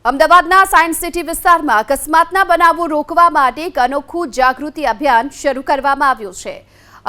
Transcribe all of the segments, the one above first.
અમદાવાદના science city વિસ્તારમાં અકસ્માતના બનાવો રોકવા માટે એક અનોખું જાગૃતિ અભિયાન શરૂ કરવામાં આવ્યું છે।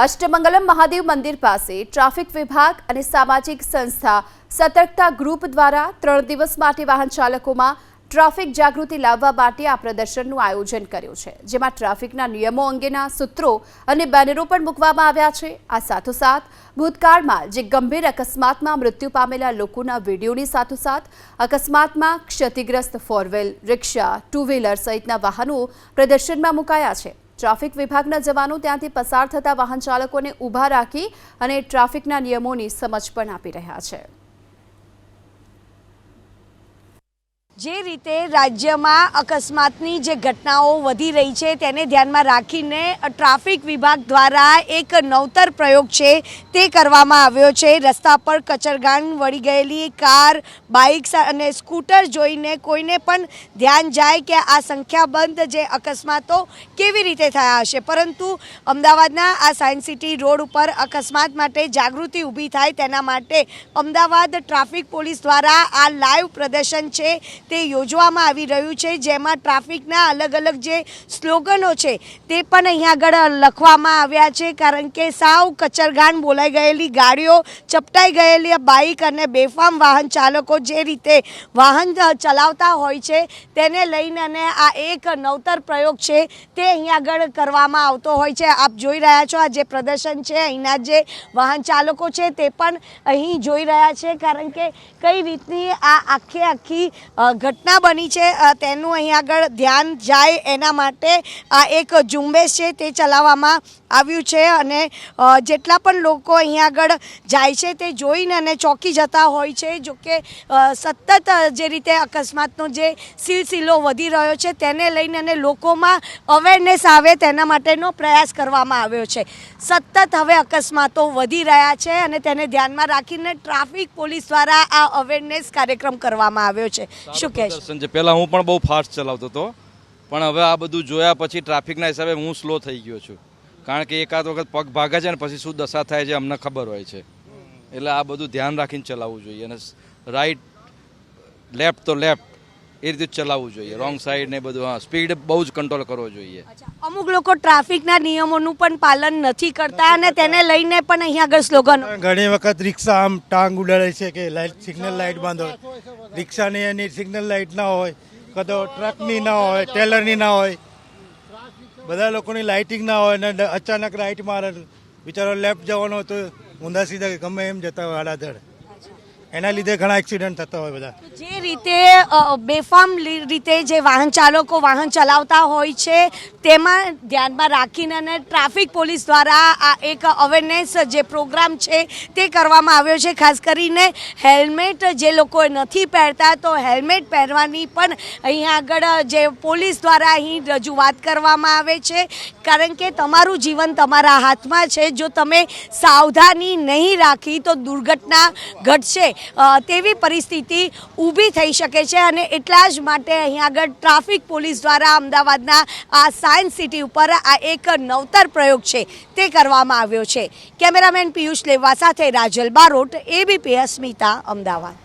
અષ્ટમંગલમ મહાદેવ મંદિર પાસે ટ્રાફિક વિભાગ અને સામાજિક સંસ્થા સતર્કતા ગ્રુપ દ્વારા 3 દિવસ માટે વાહન ચાલકોમાં ટ્રાફિક જાગૃતિ લાવવા માટે આ પ્રદર્શનનું આયોજન કર્યું છે, જેમાં ટ્રાફિકના નિયમો અંગેના સૂત્રો અને બેનરો પણ મૂકવામાં આવ્યા છે। આ સાથોસાથ ભૂતકાળમાં જે ગંભીર અકસ્માતમાં મૃત્યુ પામેલા લોકોના વિડીયોની સાથોસાથ અકસ્માતમાં ક્ષતિગ્રસ્ત ફોર વ્હીલ, રિક્ષા, ટુ વ્હીલર સહિતના વાહનો પ્રદર્શનમાં મુકાયા છે। ટ્રાફિક વિભાગના જવાનો ત્યાંથી પસાર થતા વાહન ચાલકોને ઊભા રાખી અને ટ્રાફિકના નિયમોની સમજ પણ આપી રહ્યા છે। જે રીતે રાજ્યમાં અકસ્માતની જે ઘટનાઓ વધી રહી છે તેને ધ્યાનમાં રાખીને ટ્રાફિક વિભાગ દ્વારા એક નવતર પ્રયોગ છે તે કરવામાં આવ્યો છે। રસ્તા પર કચરગાન વળી ગયેલી કાર, બાઇક અને સ્કૂટર જોઈને કોઈને પણ ધ્યાન જાય કે આ સંખ્યાબંધ જે અકસ્માતો કેવી રીતે થયા હશે, પરંતુ અમદાવાદના આ સાયન્સ સિટી રોડ ઉપર અકસ્માત માટે જાગૃતિ ઊભી થાય તેના માટે અમદાવાદ ટ્રાફિક પોલીસ દ્વારા આ લાઈવ પ્રદર્શન છે તે યોજવામાં આવી રહ્યું છે, જેમાં ટ્રાફિકના અલગ અલગ જે સ્લોગનો છે તે પણ અહીંયા આગળ લખવામાં આવ્યા છે। કારણ કે સાવ કચરગાન બોલાઈ ગયેલી ગાડીઓ, ચપટાઈ ગયેલી બાઇક અને બેફામ વાહન ચાલકો જે રીતે વાહન ચલાવતા હોય છે તેને લઈને અને આ એક નવતર પ્રયોગ છે તે અહીંયા આગળ કરવામાં આવતો હોય છે। આપ જોઈ રહ્યા છો આ જે પ્રદર્શન છે, અહીંના જે વાહન ચાલકો છે તે પણ અહીં જોઈ રહ્યા છે, કારણ કે કઈ રીતની આ આખી ઘટના બની છે તેનું અહીં આગળ ધ્યાન જાય એના માટે આ એક ઝુંબેશ છે તે ચલાવવામાં આવ્યું છે। અને જેટલા પણ લોકો અહીં આગળ જાય છે તે જોઈને અને ચોંકી જતા હોય છે। જોકે સતત જે રીતે અકસ્માતનો જે સિલસિલો વધી રહ્યો છે તેને લઈને અને લોકોમાં અવેરનેસ આવે તેના માટેનો પ્રયાસ કરવામાં આવ્યો છે। સતત હવે અકસ્માતો વધી રહ્યા છે અને તેને ધ્યાનમાં રાખીને ટ્રાફિક પોલીસ દ્વારા આ અવેરનેસ કાર્યક્રમ કરવામાં આવ્યો છે। શું કહેશો? પહેલાં હું પણ બહુ ફાસ્ટ ચલાવતો હતો, પણ હવે આ બધું જોયા પછી ટ્રાફિકના હિસાબે હું સ્લો થઈ ગયો છું, કારણ કે એકાદ વખત પગ ભાગે છે ને પછી શું દશા થાય છે અમને ખબર હોય છે। એટલે આ બધું ધ્યાન રાખીને ચલાવવું જોઈએ અને રાઈટ લેફ્ટ તો લેફ્ટ એ રીતે ચલાવવું જોઈએ, રોંગ સાઈડ ને બધું। હા, સ્પીડ બહુ જ કંટ્રોલ કરવો જોઈએ। અમુક લોકો ટ્રાફિકના નિયમોનું પણ પાલન નથી કરતા અને તેને લઈને પણ અહીંયા આગળ સ્લોગન ઘણી વખત રિક્ષા આમ ટાંગ ઉડાડે છે કે લાઇટ સિગ્નલ લાઇટ બાંધો, રિક્ષાની એની સિગ્નલ લાઇટ ના હોય, કદો ટ્રકની ના હોય, ટેલરની ના હોય, બધા લોકોની લાઇટિંગ ના હોય ને અચાનક લાઇટ મારે, બિચારો લેફ્ટ જવાનો તો ઊંધા સીધા ગમે એમ જતા હોય આડાધડ, એના લીધે ઘણા એક્સિડન્ટ થતા હોય બધા। જે રીતે બેફામ રીતે જે વાહન ચાલકો વાહન ચલાવતા હોય છે તેમાં ધ્યાનમાં રાખીને અને ટ્રાફિક પોલીસ દ્વારા આ એક અવેરનેસ જે પ્રોગ્રામ છે તે કરવામાં આવ્યો છે। ખાસ કરીને હેલ્મેટ જે લોકો નથી પહેરતા તો હેલ્મેટ પહેરવાની પણ અહીંયા આગળ જે પોલીસ દ્વારા અહીં રજૂઆત કરવામાં આવે છે, કારણ કે તમારું જીવન તમારા હાથમાં છે। જો તમે સાવધાની નહીં રાખી તો દુર્ઘટના ઘટશે તેવી પરિસ્થિતિ ઊભી થઈ શકે છે અને એટલા જ માટે અહીં આગળ ટ્રાફિક પોલીસ દ્વારા અમદાવાદના આ સાયન્સ સિટી ઉપર આ એક નવતર પ્રયોગ છે તે કરવામાં આવ્યો છે। કેમેરામેન પિયુષ લેવા સાથે રાજલ બારોટ, ABP અસ્મિતા, અમદાવાદ।